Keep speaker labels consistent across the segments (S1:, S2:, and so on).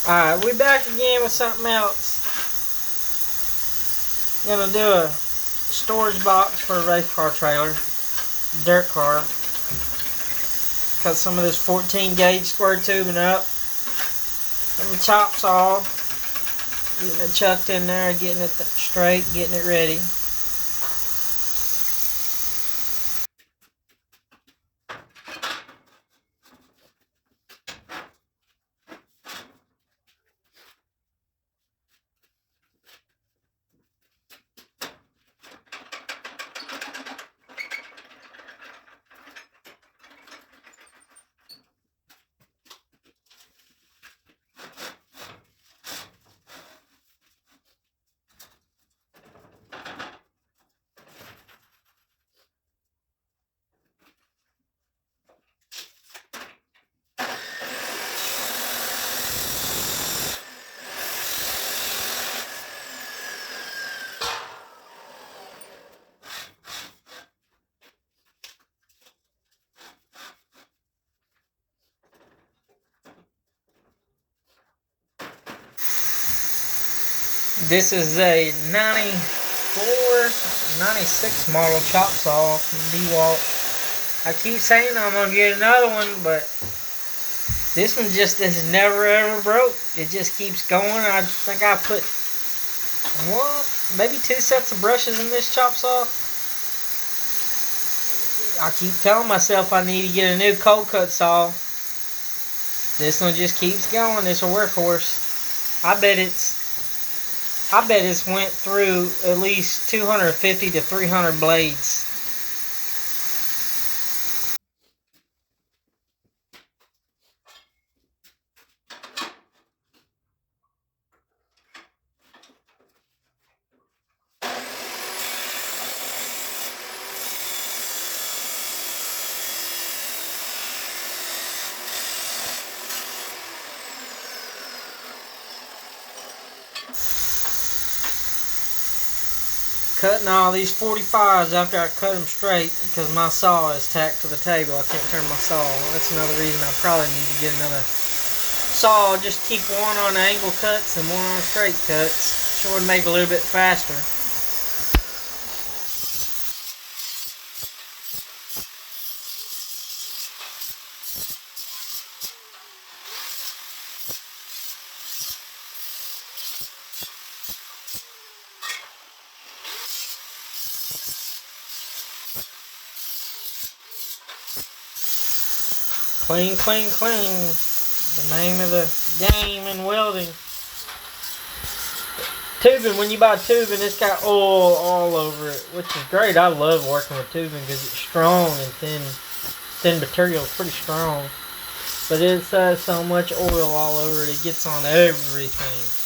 S1: Alright, we back again with something else. Gonna do a storage box for a race car trailer. Dirt car. Cut some of this 14 gauge square tubing up. And the chop saw. Getting it chucked in there, getting it straight, getting it ready. This is a 96 model chop saw from DeWalt. I keep saying I'm going to get another one, but this one just is never ever broke. It just keeps going. I think I put maybe 2 sets of brushes in this chop saw. I keep telling myself I need to get a new cold cut saw. This one just keeps going. It's a workhorse. I bet it's went through at least 250 to 300 blades. Cutting all these 45s after I cut them straight because my saw is tacked to the table. I can't turn my saw on. That's another reason I probably need to get another saw. Just keep one on angle cuts and one on straight cuts. Sure would make it a little bit faster. Clean, clean, clean. The name of the game in welding. Tubing, when you buy tubing, it's got oil all over it, which is great. I love working with tubing because it's strong and thin. Thin material is pretty strong. But it has so much oil all over it, it gets on everything.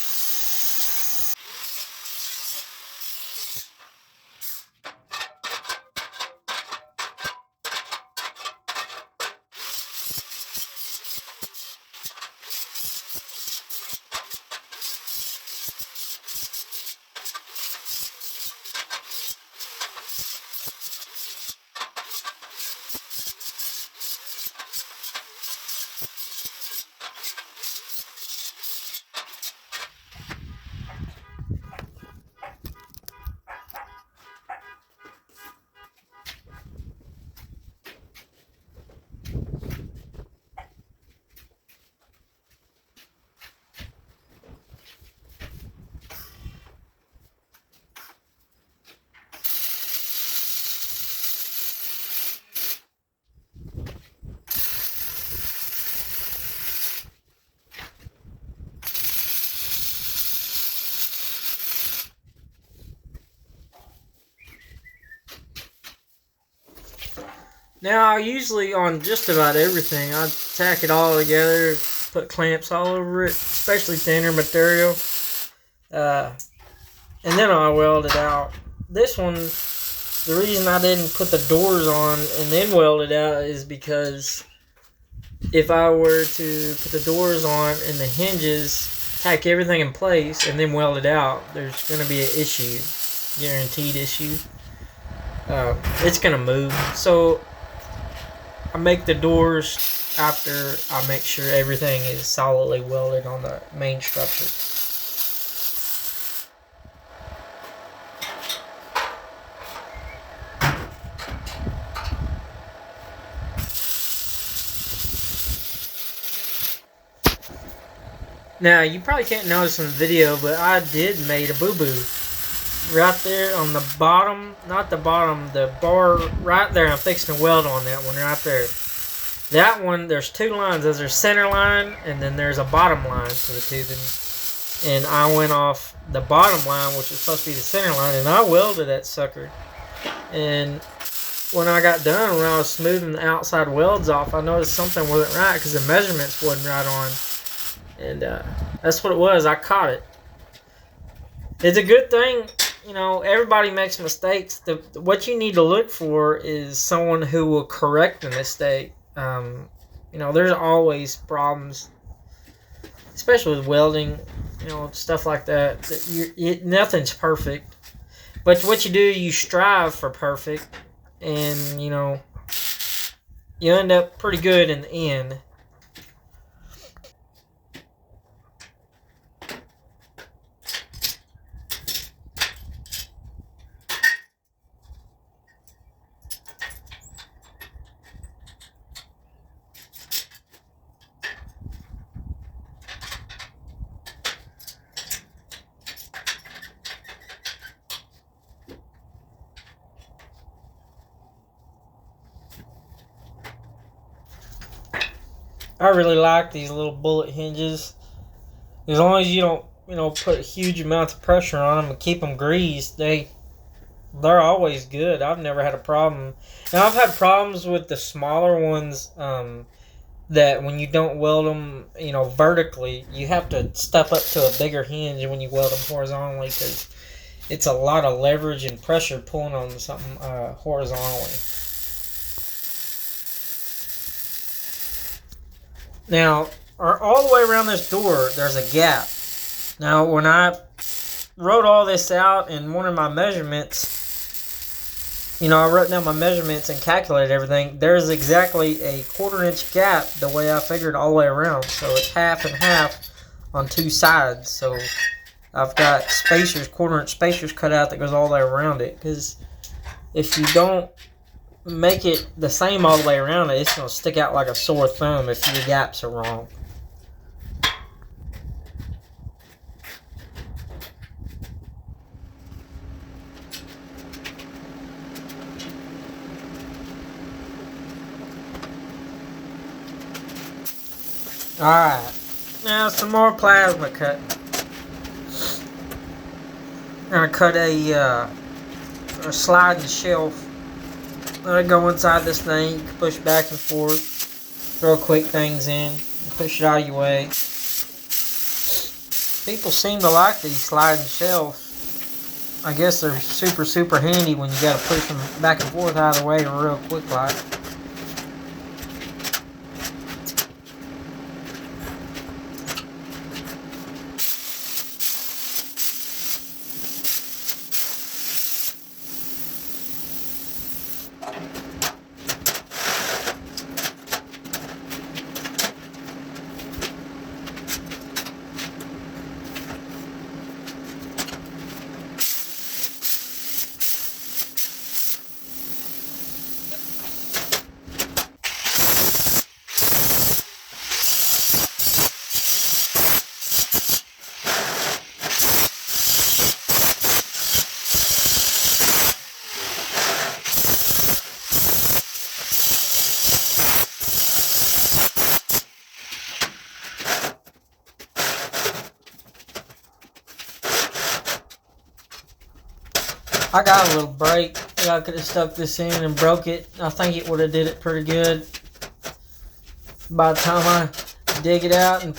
S1: Now, usually on just about everything, I tack it all together, put clamps all over it, especially thinner material, and then I weld it out. This one, the reason I didn't put the doors on and then weld it out is because if I were to put the doors on and the hinges, tack everything in place, and then weld it out, there's going to be an issue, guaranteed issue. It's going to move. So I make the doors after I make sure everything is solidly welded on the main structure. Now, you probably can't notice in the video, but I did made a boo-boo. Right there on the bottom, not the bottom, the bar right there. I'm fixing to weld on that one right there. That one, there's two lines. There's a center line, and then there's a bottom line to the tubing. And I went off the bottom line, which is supposed to be the center line, and I welded that sucker. And when I got done, when I was smoothing the outside welds off, I noticed something wasn't right because the measurements wasn't right on. And that's what it was. I caught it. It's a good thing, you know, everybody makes mistakes. What you need to look for is someone who will correct the mistake. You know, there's always problems, especially with welding, you know, stuff like that. Nothing's perfect. But what you do, you strive for perfect. And, you know, you end up pretty good in the end. I really like these little bullet hinges. As long as you don't, you know, put huge amounts of pressure on them and keep them greased, they're always good. I've never had a problem. Now, I've had problems with the smaller ones that when you don't weld them, you know, vertically, you have to step up to a bigger hinge when you weld them horizontally because it's a lot of leverage and pressure pulling on something horizontally. Now, all the way around this door, there's a gap. Now, when I wrote all this out in one of my measurements, you know, I wrote down my measurements and calculated everything. There's exactly a 1/4 inch gap the way I figured all the way around. So it's half and half on two sides. So I've got spacers, 1/4 inch spacers cut out that goes all the way around it. Because if you don't make it the same all the way around it's going to stick out like a sore thumb if your gaps are wrong. Alright, now some more plasma cutting. I'm going to cut a sliding shelf. Let it go inside this thing. You can push back and forth. Throw quick things in. Push it out of your way. People seem to like these sliding shelves. I guess they're super handy when you got to push them back and forth out of the way real quick like. I got a little break. I could have stuck this in and broke it. I think it would have did it pretty good. By the time I dig it out and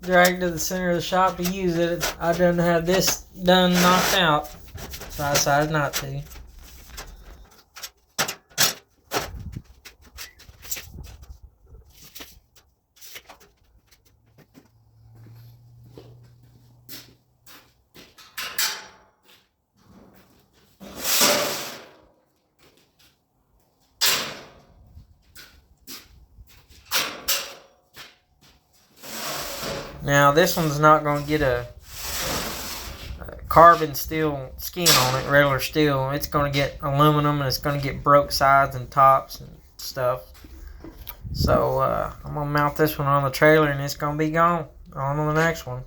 S1: drag it to the center of the shop to use it, I done had this done knocked out. So I decided not to. Now this one's not going to get a carbon steel skin on it, regular steel. It's going to get aluminum, and it's going to get broke sides and tops and stuff. So I'm going to mount this one on the trailer, and it's going to be gone. On to the next one.